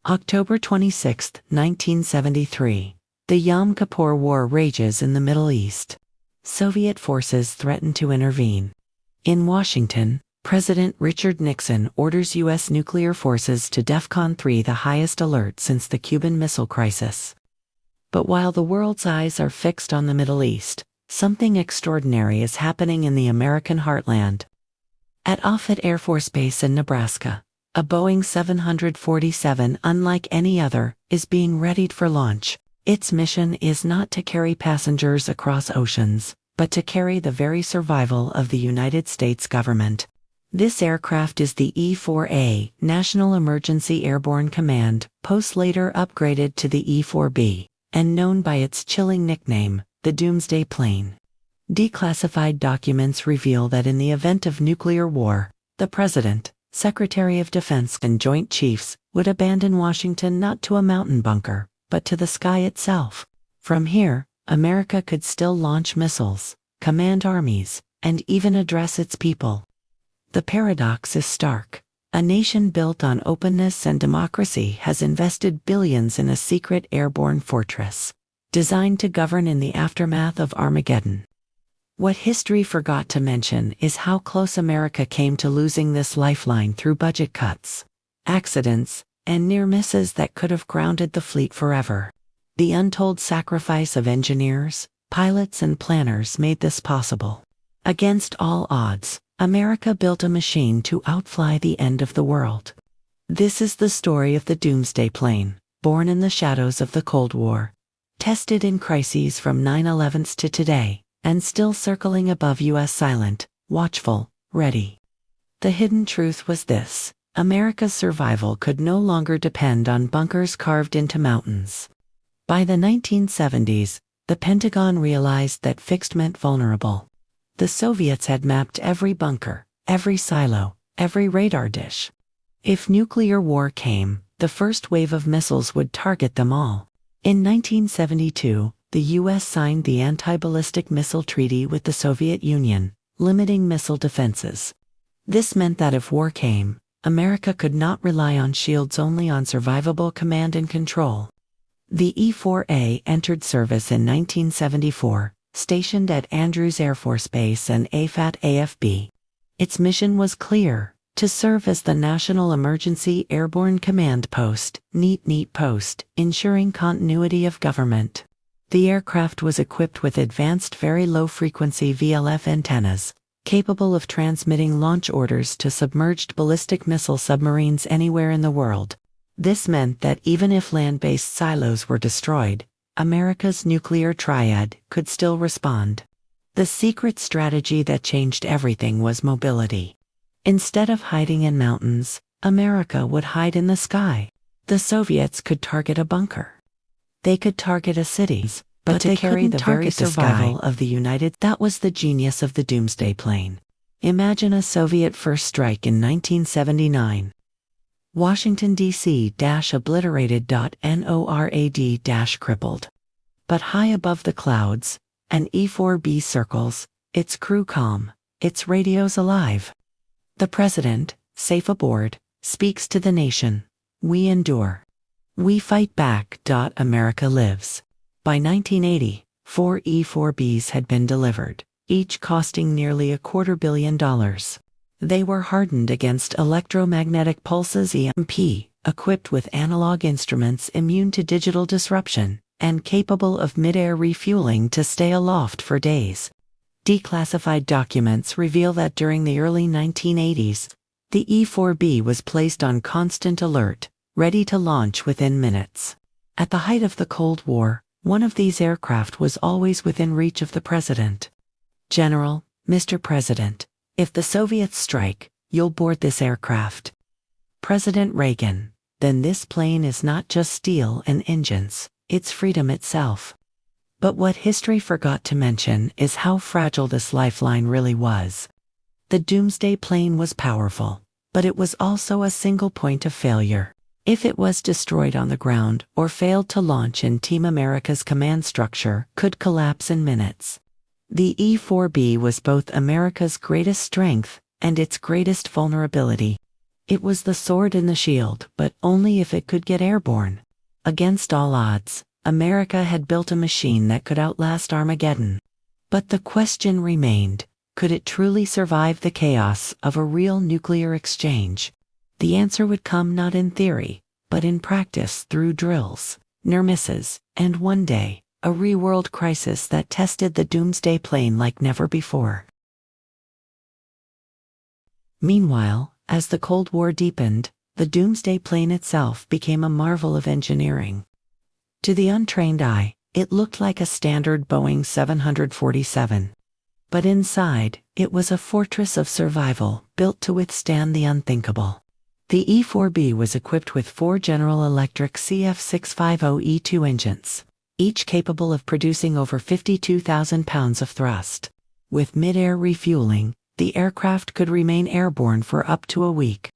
October 26, 1973. The Yom Kippur War rages in the Middle East. Soviet forces threaten to intervene. In Washington, President Richard Nixon orders U.S. nuclear forces to DEFCON 3, the highest alert since the Cuban Missile Crisis. But while the world's eyes are fixed on the Middle East, something extraordinary is happening in the American heartland. At Offutt Air Force Base in Nebraska, a Boeing 747, unlike any other, is being readied for launch. Its mission is not to carry passengers across oceans, but to carry the very survival of the United States government. This aircraft is the E-4A, National Emergency Airborne Command, post later upgraded to the E-4B, and known by its chilling nickname, the Doomsday Plane. Declassified documents reveal that in the event of nuclear war, the President, Secretary of Defense, and Joint Chiefs would abandon Washington not to a mountain bunker, but to the sky itself. From here, America could still launch missiles, command armies, and even address its people. The paradox is stark. A nation built on openness and democracy has invested billions in a secret airborne fortress, designed to govern in the aftermath of Armageddon. What history forgot to mention is how close America came to losing this lifeline through budget cuts, accidents, and near misses that could have grounded the fleet forever. The untold sacrifice of engineers, pilots, and planners made this possible. Against all odds, America built a machine to outfly the end of the world. This is the story of the Doomsday Plane, born in the shadows of the Cold War, tested in crises from 9/11s to today, and still circling above U.S. silent, watchful, ready. The hidden truth was this: America's survival could no longer depend on bunkers carved into mountains. By the 1970s, the Pentagon realized that fixed meant vulnerable. The Soviets had mapped every bunker, every silo, every radar dish. If nuclear war came, the first wave of missiles would target them all. In 1972, the U.S. signed the Anti-Ballistic Missile Treaty with the Soviet Union, limiting missile defenses. This meant that if war came, America could not rely on shields, only on survivable command and control. The E-4A entered service in 1974, stationed at Andrews Air Force Base and AFAT-AFB. Its mission was clear: to serve as the National Emergency Airborne Command Post, NEAT post, ensuring continuity of government. The aircraft was equipped with advanced very low-frequency VLF antennas, capable of transmitting launch orders to submerged ballistic missile submarines anywhere in the world. This meant that even if land-based silos were destroyed, America's nuclear triad could still respond. The secret strategy that changed everything was mobility. Instead of hiding in mountains, America would hide in the sky. The Soviets could target a bunker. They could target a city, but to carry the very survival of the United. That was the genius of the Doomsday Plane. Imagine a Soviet first strike in 1979. Washington, D.C. obliterated. NORAD crippled. But high above the clouds, an E-4B circles, its crew calm, its radios alive. The President, safe aboard, speaks to the nation: "We endure. We fight back. America lives." By 1980, 4 E-4Bs had been delivered, each costing nearly $250 million. They were hardened against electromagnetic pulses (EMP), equipped with analog instruments immune to digital disruption, and capable of mid-air refueling to stay aloft for days. Declassified documents reveal that during the early 1980s, the E-4B was placed on constant alert, ready to launch within minutes. At the height of the Cold War, one of these aircraft was always within reach of the President. "General, Mr. President, if the Soviets strike, you'll board this aircraft." President Reagan: "Then this plane is not just steel and engines, it's freedom itself." But what history forgot to mention is how fragile this lifeline really was. The Doomsday Plane was powerful, but it was also a single point of failure. If it was destroyed on the ground or failed to launch in Team America's command structure, could collapse in minutes. The E-4B was both America's greatest strength and its greatest vulnerability. It was the sword in the shield, but only if it could get airborne. Against all odds, America had built a machine that could outlast Armageddon. But the question remained, could it truly survive the chaos of a real nuclear exchange? The answer would come not in theory, but in practice through drills, near misses, and one day, a real-world crisis that tested the Doomsday Plane like never before. Meanwhile, as the Cold War deepened, the Doomsday Plane itself became a marvel of engineering. To the untrained eye, it looked like a standard Boeing 747. But inside, it was a fortress of survival, built to withstand the unthinkable. The E-4B was equipped with 4 General Electric CF650E2 engines, each capable of producing over 52,000 pounds of thrust. With mid-air refueling, the aircraft could remain airborne for up to a week.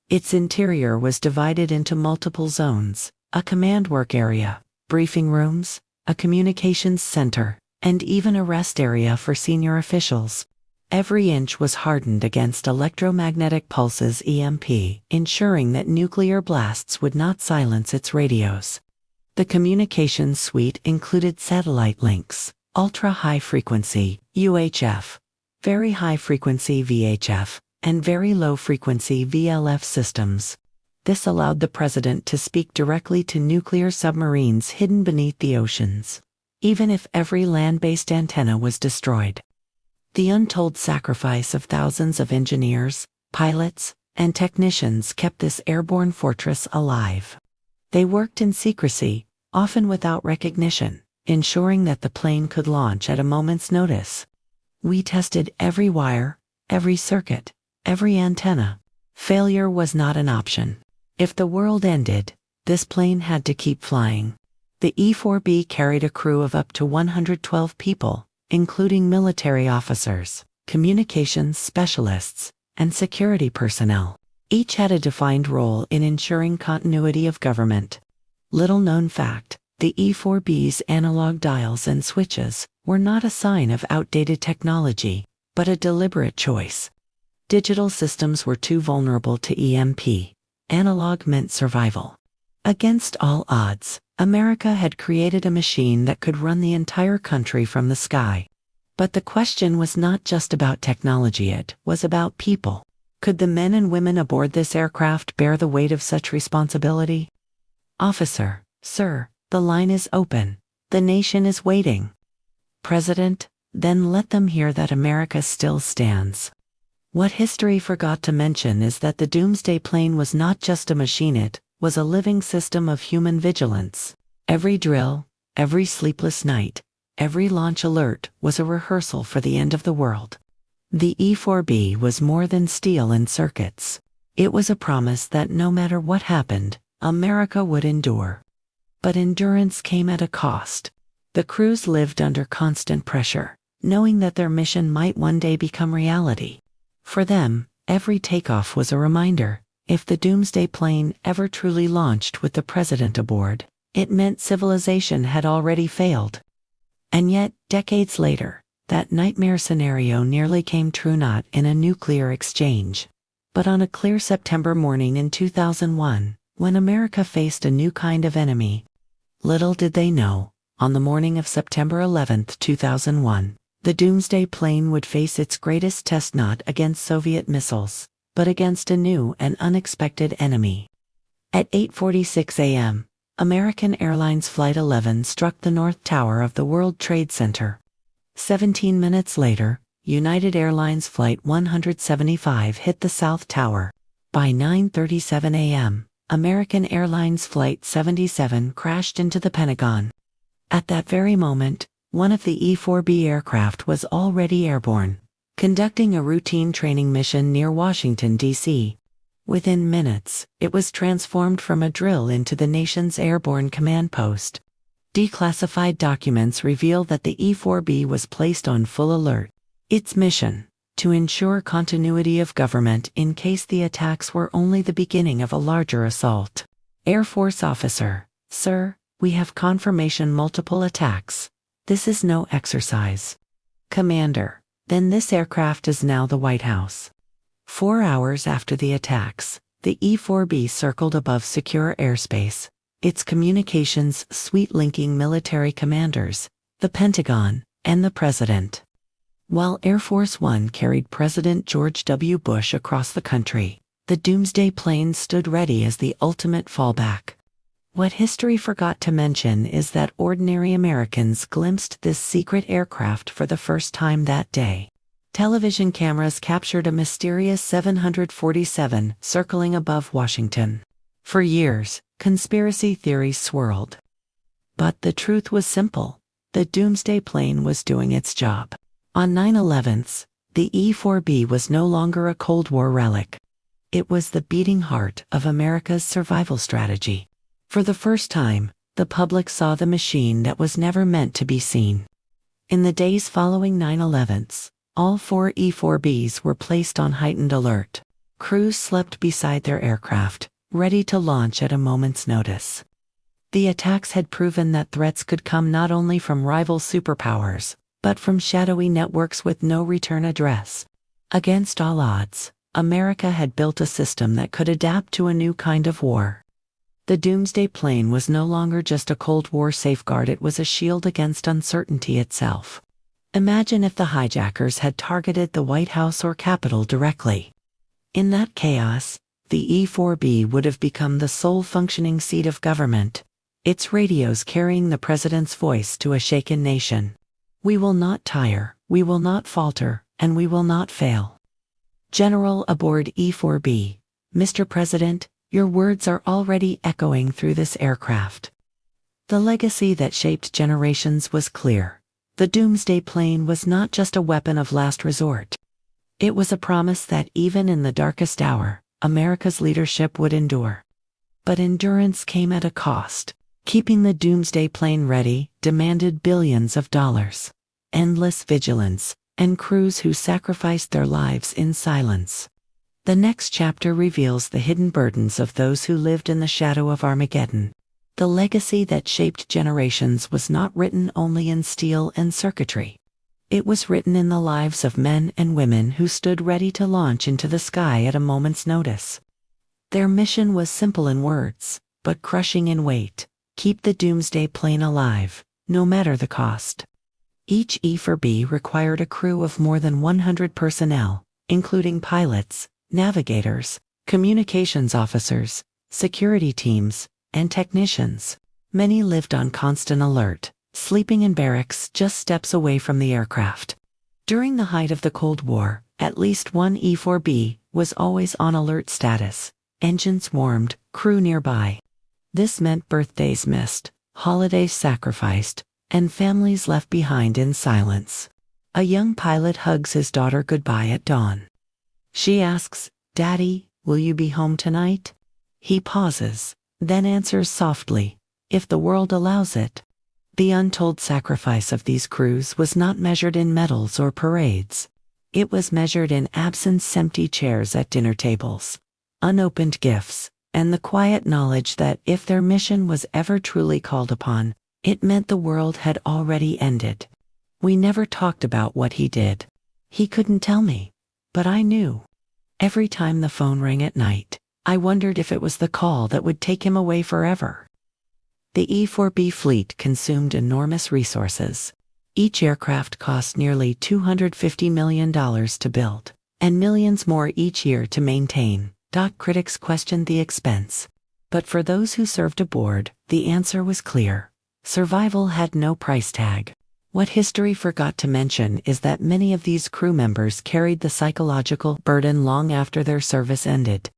Its interior was divided into multiple zones: a command work area, briefing rooms, a communications center, and even a rest area for senior officials. Every inch was hardened against electromagnetic pulses (EMP), ensuring that nuclear blasts would not silence its radios. The communications suite included satellite links, ultra-high frequency (UHF), very high frequency (VHF), and very low frequency (VLF) systems. This allowed the president to speak directly to nuclear submarines hidden beneath the oceans, even if every land-based antenna was destroyed. The untold sacrifice of thousands of engineers, pilots, and technicians kept this airborne fortress alive. They worked in secrecy, often without recognition, ensuring that the plane could launch at a moment's notice. We tested every wire, every circuit, every antenna. Failure was not an option. If the world ended, this plane had to keep flying. The E-4B carried a crew of up to 112 people, including military officers, communications specialists, and security personnel. Each had a defined role in ensuring continuity of government. Little-known fact, the E-4B's analog dials and switches were not a sign of outdated technology, but a deliberate choice. Digital systems were too vulnerable to EMP. Analog meant survival. Against all odds, America had created a machine that could run the entire country from the sky. But the question was not just about technology, it was about people. Could the men and women aboard this aircraft bear the weight of such responsibility? Officer, sir, the line is open. The nation is waiting. President, then let them hear that America still stands. What history forgot to mention is that the Doomsday Plane was not just a machine, it was a living system of human vigilance. Every drill, every sleepless night, every launch alert was a rehearsal for the end of the world. The E-4B was more than steel and circuits. It was a promise that no matter what happened, America would endure. But endurance came at a cost. The crews lived under constant pressure, knowing that their mission might one day become reality. For them, every takeoff was a reminder. If the Doomsday Plane ever truly launched with the president aboard, it meant civilization had already failed. And yet, decades later, that nightmare scenario nearly came true, not in a nuclear exchange, but on a clear September morning in 2001, when America faced a new kind of enemy. Little did they know, on the morning of September 11, 2001, the Doomsday Plane would face its greatest test not against Soviet missiles, but against a new and unexpected enemy. At 8:46 a.m., American Airlines Flight 11 struck the North Tower of the World Trade Center. 17 minutes later, United Airlines Flight 175 hit the South Tower. By 9:37 a.m., American Airlines Flight 77 crashed into the Pentagon. At that very moment, one of the E-4B aircraft was already airborne, conducting a routine training mission near Washington, D.C. Within minutes, it was transformed from a drill into the nation's airborne command post. Declassified documents reveal that the E-4B was placed on full alert. Its mission: to ensure continuity of government in case the attacks were only the beginning of a larger assault. Air Force officer, sir, we have confirmation multiple attacks. This is no exercise. Commander, then this aircraft is now the White House. 4 hours after the attacks, The E-4B circled above secure airspace, its communications suite linking military commanders, the Pentagon, and the President. While Air Force One carried President George W. Bush across the country, the Doomsday Plane stood ready as the ultimate fallback. What history forgot to mention is that ordinary Americans glimpsed this secret aircraft for the first time that day. Television cameras captured a mysterious 747 circling above Washington. For years, conspiracy theories swirled. But the truth was simple: the Doomsday Plane was doing its job. On 9/11, the E-4B was no longer a Cold War relic. It was the beating heart of America's survival strategy. For the first time, the public saw the machine that was never meant to be seen. In the days following 9/11, all 4 E-4Bs were placed on heightened alert. Crews slept beside their aircraft, ready to launch at a moment's notice. The attacks had proven that threats could come not only from rival superpowers, but from shadowy networks with no return address. Against all odds, America had built a system that could adapt to a new kind of war. The Doomsday Plane was no longer just a Cold War safeguard, it was a shield against uncertainty itself. Imagine if the hijackers had targeted the White House or Capitol directly. In that chaos, the E-4B would have become the sole functioning seat of government, its radios carrying the president's voice to a shaken nation. We will not tire, we will not falter, and we will not fail. General aboard E-4B, Mr. President, your words are already echoing through this aircraft. The legacy that shaped generations was clear. The Doomsday Plane was not just a weapon of last resort. It was a promise that even in the darkest hour, America's leadership would endure. But endurance came at a cost. Keeping the Doomsday Plane ready demanded billions of dollars, endless vigilance, and crews who sacrificed their lives in silence. The next chapter reveals the hidden burdens of those who lived in the shadow of Armageddon. The legacy that shaped generations was not written only in steel and circuitry. It was written in the lives of men and women who stood ready to launch into the sky at a moment's notice. Their mission was simple in words, but crushing in weight: keep the Doomsday Plane alive, no matter the cost. Each E-4B required a crew of more than 100 personnel, including pilots, navigators, communications officers, security teams, and technicians. Many lived on constant alert, sleeping in barracks just steps away from the aircraft. During the height of the Cold War, at least one E-4B was always on alert status, engines warmed, crew nearby. This meant birthdays missed, holidays sacrificed, and families left behind in silence. A young pilot hugs his daughter goodbye at dawn. She asks, "Daddy, will you be home tonight?" He pauses, then answers softly, "If the world allows it." The untold sacrifice of these crews was not measured in medals or parades. It was measured in absence, empty chairs at dinner tables, unopened gifts, and the quiet knowledge that if their mission was ever truly called upon, it meant the world had already ended. We never talked about what he did. He couldn't tell me, but I knew. Every time the phone rang at night, I wondered if it was the call that would take him away forever. The E-4B fleet consumed enormous resources. Each aircraft cost nearly $250 million to build, and millions more each year to maintain. Critics questioned the expense. But for those who served aboard, the answer was clear: survival had no price tag. What history forgot to mention is that many of these crew members carried the psychological burden long after their service ended.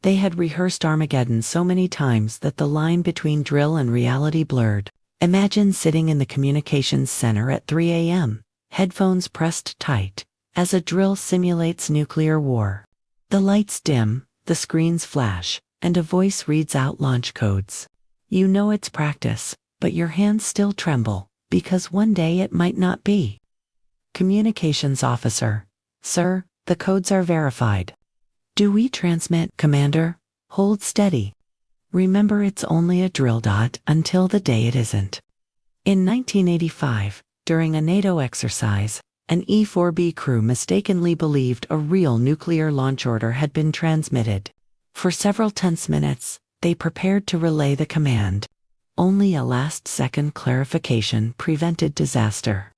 They had rehearsed Armageddon so many times that the line between drill and reality blurred. Imagine sitting in the communications center at 3 a.m., headphones pressed tight, as a drill simulates nuclear war. The lights dim, the screens flash, and a voice reads out launch codes. You know it's practice, but your hands still tremble, because one day it might not be. Communications officer: "Sir, the codes are verified." "Do we transmit, Commander?" "Hold steady. Remember, it's only a drill dot until the day it isn't." In 1985, during a NATO exercise, an E-4B crew mistakenly believed a real nuclear launch order had been transmitted. For several tense minutes, they prepared to relay the command. Only a last-second clarification prevented disaster.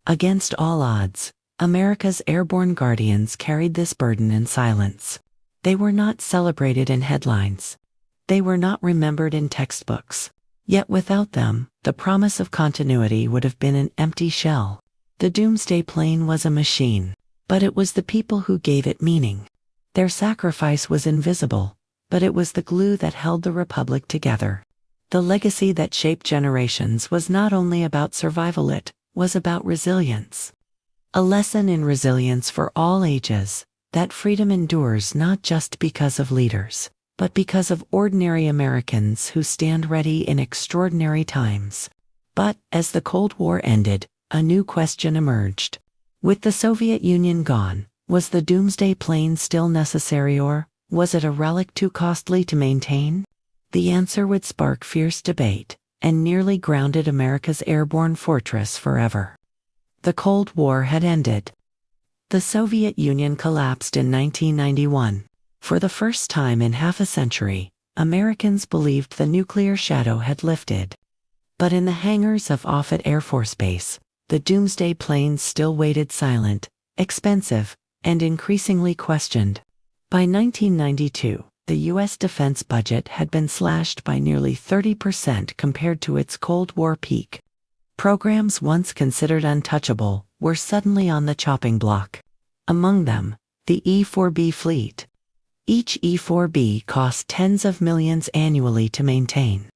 Against all odds, America's airborne guardians carried this burden in silence. They were not celebrated in headlines. They were not remembered in textbooks. Yet without them, the promise of continuity would have been an empty shell. The Doomsday Plane was a machine, but it was the people who gave it meaning. Their sacrifice was invisible, but it was the glue that held the Republic together. The legacy that shaped generations was not only about survival, it was about resilience. A lesson in resilience for all ages, that freedom endures not just because of leaders, but because of ordinary Americans who stand ready in extraordinary times. But, as the Cold War ended, a new question emerged. With the Soviet Union gone, was the Doomsday Plane still necessary, or was it a relic too costly to maintain? The answer would spark fierce debate, and nearly grounded America's airborne fortress forever. The Cold War had ended. The Soviet Union collapsed in 1991. For the first time in half a century, Americans believed the nuclear shadow had lifted. But in the hangars of Offutt Air Force Base, the Doomsday Plane still waited silent, expensive, and increasingly questioned. By 1992, the U.S. defense budget had been slashed by nearly 30% compared to its Cold War peak. Programs once considered untouchable were suddenly on the chopping block. Among them, the E-4B fleet. Each E-4B cost tens of millions annually to maintain.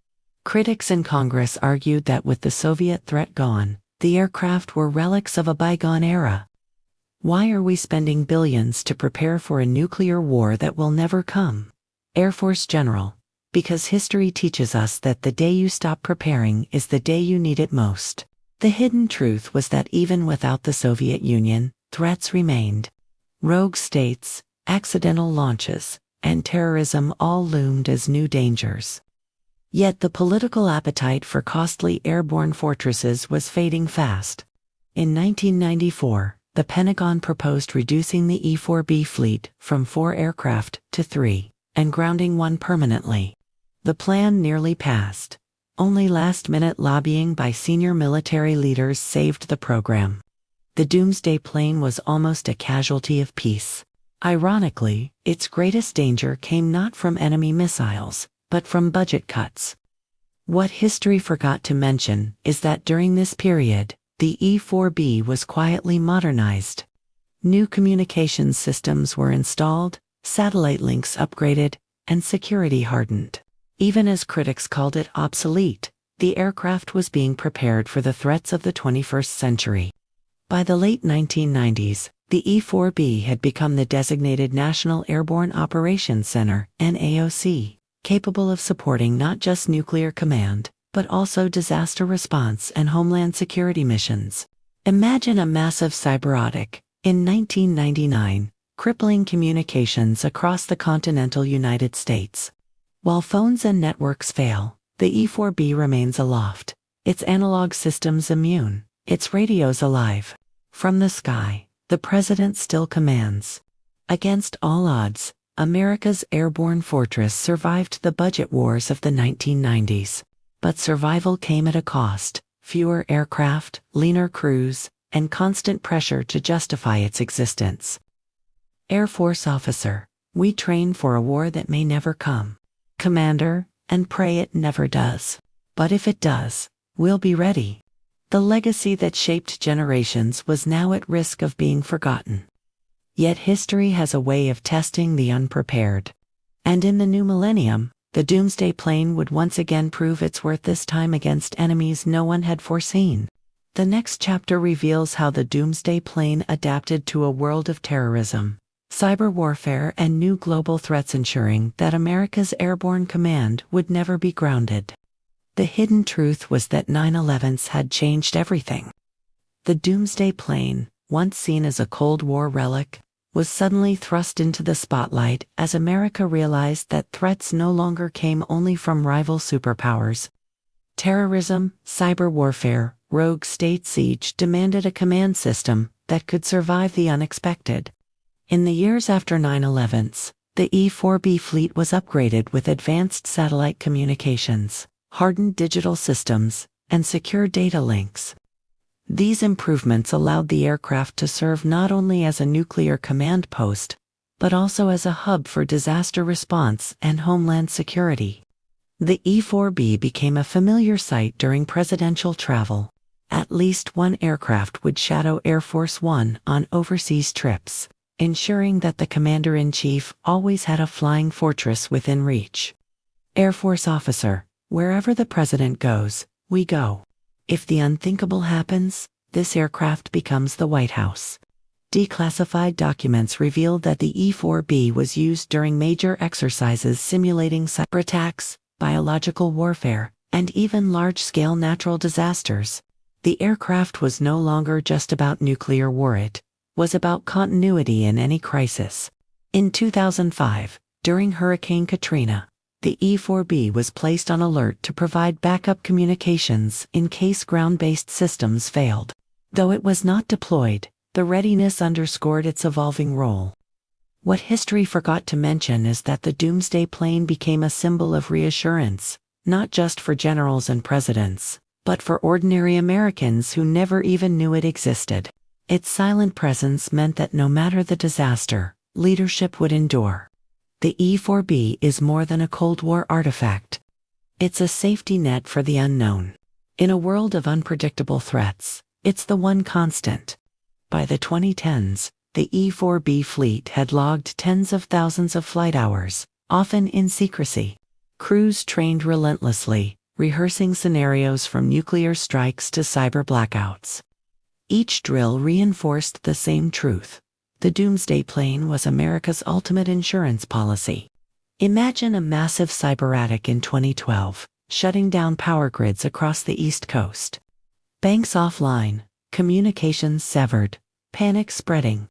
Critics in Congress argued that with the Soviet threat gone, the aircraft were relics of a bygone era. Why are we spending billions to prepare for a nuclear war that will never come? Air Force General, because history teaches us that the day you stop preparing is the day you need it most. The hidden truth was that even without the Soviet Union, threats remained. Rogue states, accidental launches, and terrorism all loomed as new dangers. Yet the political appetite for costly airborne fortresses was fading fast. In 1994, the Pentagon proposed reducing the E-4B fleet from 4 aircraft to 3, and grounding one permanently. The plan nearly passed. Only last-minute lobbying by senior military leaders saved the program. The Doomsday Plane was almost a casualty of peace. Ironically, its greatest danger came not from enemy missiles, but from budget cuts. What history forgot to mention is that during this period, the E-4B was quietly modernized. New communications systems were installed, satellite links upgraded, and security hardened. Even as critics called it obsolete, the aircraft was being prepared for the threats of the 21st century. By the late 1990s, the E-4B had become the designated National Airborne Operations Center, NAOC, capable of supporting not just nuclear command, but also disaster response and homeland security missions. Imagine a massive cyber-attack, in 1999, crippling communications across the continental United States. While phones and networks fail, the E-4B remains aloft, its analog systems immune, its radios alive. From the sky, the president still commands. Against all odds, America's airborne fortress survived the budget wars of the 1990s. But survival came at a cost: fewer aircraft, leaner crews, and constant pressure to justify its existence. Air Force officer, we train for a war that may never come. Commander, and pray it never does. But if it does, we'll be ready. The legacy that shaped generations was now at risk of being forgotten. Yet history has a way of testing the unprepared. And in the new millennium, the Doomsday Plane would once again prove its worth, this time against enemies no one had foreseen. The next chapter reveals how the Doomsday Plane adapted to a world of terrorism, cyber warfare, and new global threats, ensuring that America's airborne command would never be grounded. The hidden truth was that 9/11s had changed everything. The Doomsday Plane, once seen as a Cold War relic, was suddenly thrust into the spotlight as America realized that threats no longer came only from rival superpowers. Terrorism, cyber warfare, rogue state siege demanded a command system that could survive the unexpected. In the years after 9/11s, The E-4B fleet was upgraded with advanced satellite communications, hardened digital systems, and secure data links. These improvements allowed the aircraft to serve not only as a nuclear command post, but also as a hub for disaster response and homeland security. The E-4B became a familiar sight during presidential travel. At least one aircraft would shadow Air Force One on overseas trips, ensuring that the commander-in-chief always had a flying fortress within reach. Air Force officer, wherever the president goes, we go. If the unthinkable happens, this aircraft becomes the White House. Declassified documents revealed that the E-4B was used during major exercises simulating cyber attacks, biological warfare, and even large-scale natural disasters. The aircraft was no longer just about nuclear war, it was about continuity in any crisis. In 2005, during Hurricane Katrina, the E-4B was placed on alert to provide backup communications in case ground-based systems failed. Though it was not deployed, the readiness underscored its evolving role. What history forgot to mention is that the Doomsday Plane became a symbol of reassurance, not just for generals and presidents, but for ordinary Americans who never even knew it existed. Its silent presence meant that no matter the disaster, leadership would endure. The E-4B is more than a Cold War artifact. It's a safety net for the unknown. In a world of unpredictable threats, it's the one constant. By the 2010s, the E-4B fleet had logged tens of thousands of flight hours, often in secrecy. Crews trained relentlessly, rehearsing scenarios from nuclear strikes to cyber blackouts. Each drill reinforced the same truth. The Doomsday Plane was America's ultimate insurance policy. Imagine a massive cyber attack in 2012, shutting down power grids across the East Coast. Banks offline, communications severed, panic spreading.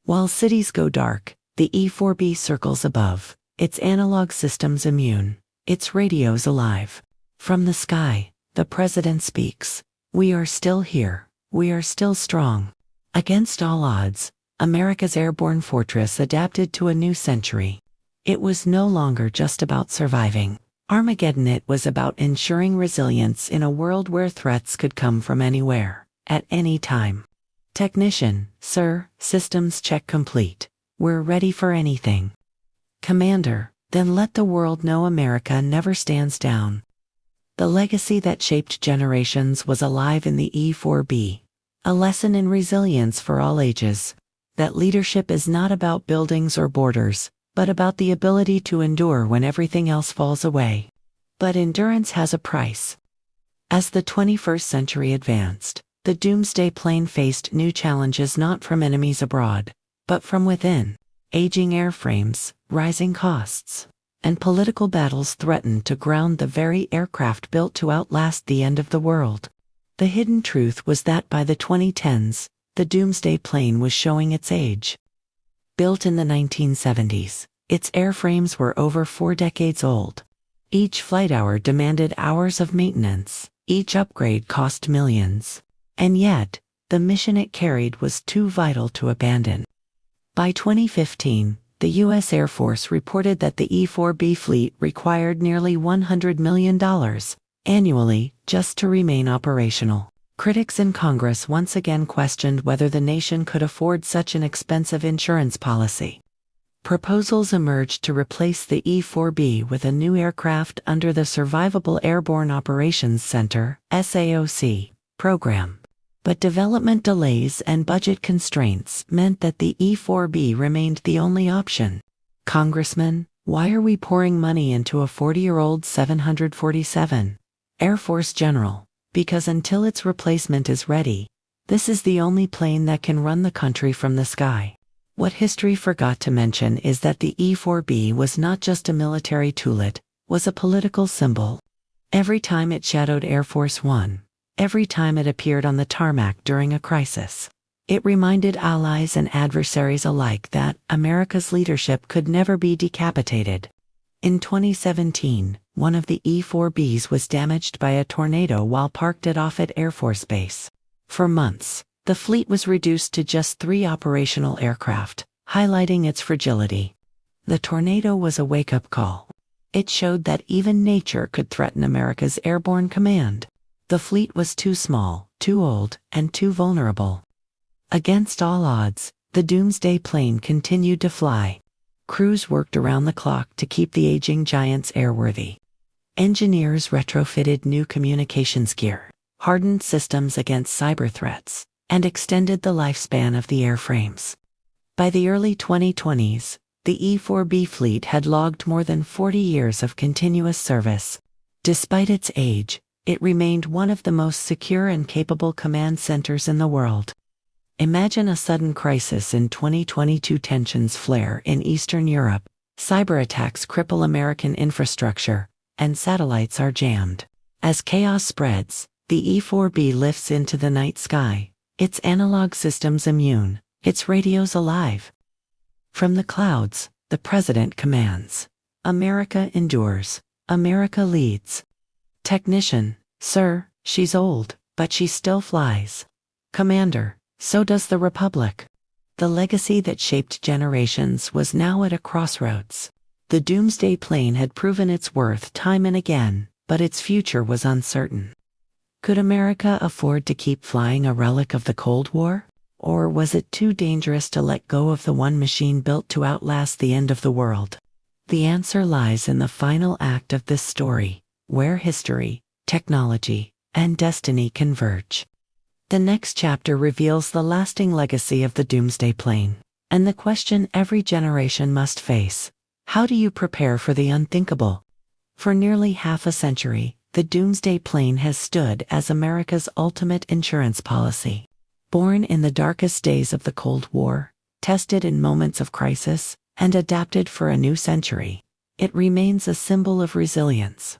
While cities go dark, the E-4B circles above, its analog systems immune, its radios alive. From the sky, the president speaks. We are still here. We are still strong. Against all odds, America's airborne fortress adapted to a new century. It was no longer just about surviving Armageddon, it was about ensuring resilience in a world where threats could come from anywhere, at any time. Technician, sir, systems check complete. We're ready for anything. Commander, then let the world know America never stands down. The legacy that shaped generations was alive in the E-4B, a lesson in resilience for all ages. That leadership is not about buildings or borders, but about the ability to endure when everything else falls away. But endurance has a price. As the 21st century advanced, the Doomsday Plane faced new challenges not from enemies abroad, but from within. Aging airframes, rising costs, and political battles threatened to ground the very aircraft built to outlast the end of the world. The hidden truth was that by the 2010s, the Doomsday Plane was showing its age. Built in the 1970s, its airframes were over 4 decades old. Each flight hour demanded hours of maintenance, each upgrade cost millions. And yet, the mission it carried was too vital to abandon. By 2015, the U.S. Air Force reported that the E-4B fleet required nearly $100 million annually just to remain operational. Critics in Congress once again questioned whether the nation could afford such an expensive insurance policy. Proposals emerged to replace the E-4B with a new aircraft under the Survivable Airborne Operations Center (SAOC) program. But development delays and budget constraints meant that the E-4B remained the only option. Congressman, why are we pouring money into a 40-year-old 747? Air Force General, because until its replacement is ready, this is the only plane that can run the country from the sky. What history forgot to mention is that the E-4B was not just a military tool, it was a political symbol. Every time it shadowed Air Force One, every time it appeared on the tarmac during a crisis, it reminded allies and adversaries alike that America's leadership could never be decapitated. In 2017, one of the E-4Bs was damaged by a tornado while parked at Offutt Air Force Base. For months, the fleet was reduced to just 3 operational aircraft, highlighting its fragility. The tornado was a wake-up call. It showed that even nature could threaten America's airborne command. The fleet was too small, too old, and too vulnerable. Against all odds, the Doomsday Plane continued to fly. Crews worked around the clock to keep the aging giants airworthy. Engineers retrofitted new communications gear, hardened systems against cyber threats, and extended the lifespan of the airframes. By the early 2020s, the E-4B fleet had logged more than 40 years of continuous service. Despite its age, it remained one of the most secure and capable command centers in the world. Imagine a sudden crisis in 2022. Tensions flare in Eastern Europe, cyber attacks cripple American infrastructure, and satellites are jammed. As chaos spreads, the E-4B lifts into the night sky, its analog systems immune, its radios alive. From the clouds, the President commands. America endures. America leads. Technician, sir, she's old, but she still flies. Commander, so does the Republic. The legacy that shaped generations was now at a crossroads. The Doomsday Plane had proven its worth time and again, but its future was uncertain. Could America afford to keep flying a relic of the Cold War? Or was it too dangerous to let go of the one machine built to outlast the end of the world? The answer lies in the final act of this story, where history, technology, and destiny converge. The next chapter reveals the lasting legacy of the Doomsday Plane, and the question every generation must face: how do you prepare for the unthinkable? For nearly half a century, the Doomsday Plane has stood as America's ultimate insurance policy. Born in the darkest days of the Cold War, tested in moments of crisis, and adapted for a new century, it remains a symbol of resilience.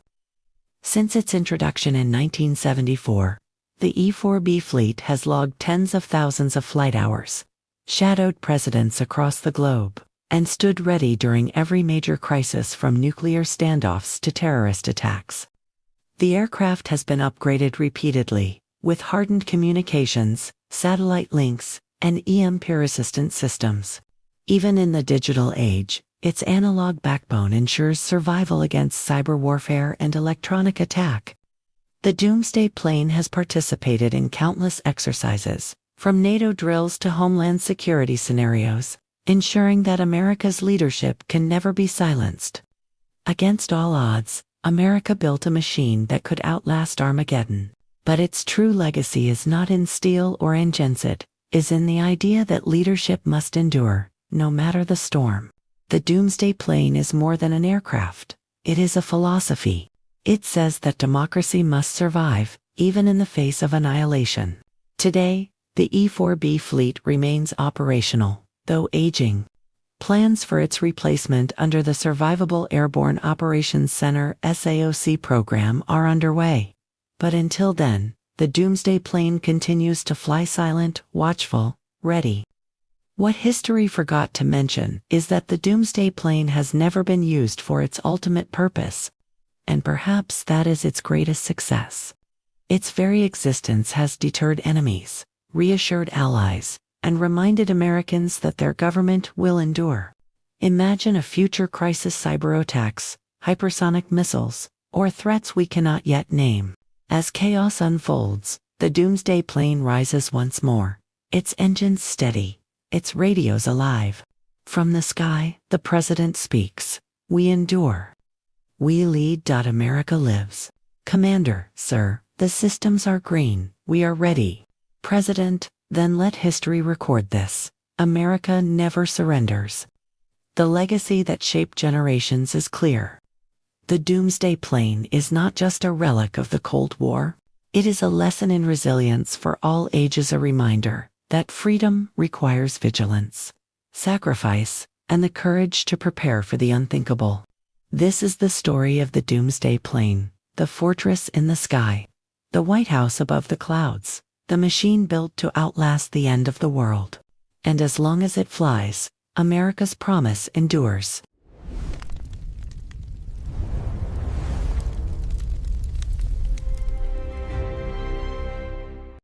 Since its introduction in 1974, the E-4B fleet has logged tens of thousands of flight hours, shadowed presidents across the globe, and stood ready during every major crisis from nuclear standoffs to terrorist attacks. The aircraft has been upgraded repeatedly, with hardened communications, satellite links, and EMP-resistant systems. Even in the digital age, its analog backbone ensures survival against cyber warfare and electronic attack. The Doomsday Plane has participated in countless exercises, from NATO drills to homeland security scenarios, ensuring that America's leadership can never be silenced. Against all odds, America built a machine that could outlast Armageddon. But its true legacy is not in steel or in genset, is in the idea that leadership must endure, no matter the storm. The Doomsday Plane is more than an aircraft. It is a philosophy. It says that democracy must survive, even in the face of annihilation. Today, the E-4B fleet remains operational, though aging. Plans for its replacement under the Survivable Airborne Operations Center (SAOC) program are underway. But until then, the Doomsday Plane continues to fly silent, watchful, ready. What history forgot to mention is that the Doomsday Plane has never been used for its ultimate purpose. And perhaps that is its greatest success. Its very existence has deterred enemies, reassured allies, and reminded Americans that their government will endure. Imagine a future crisis: cyber attacks, hypersonic missiles, or threats we cannot yet name. As chaos unfolds, the Doomsday Plane rises once more, its engines steady, its radios alive. From the sky, the President speaks: "We endure. We lead. America lives. Commander, sir, the systems are green, we are ready. President, then let history record this: America never surrenders." The legacy that shaped generations is clear. The Doomsday Plane is not just a relic of the Cold War. It is a lesson in resilience for all ages, a reminder that freedom requires vigilance, sacrifice, and the courage to prepare for the unthinkable. This is the story of the Doomsday Plane, the fortress in the sky, the White House above the clouds, the machine built to outlast the end of the world. And as long as it flies, America's promise endures.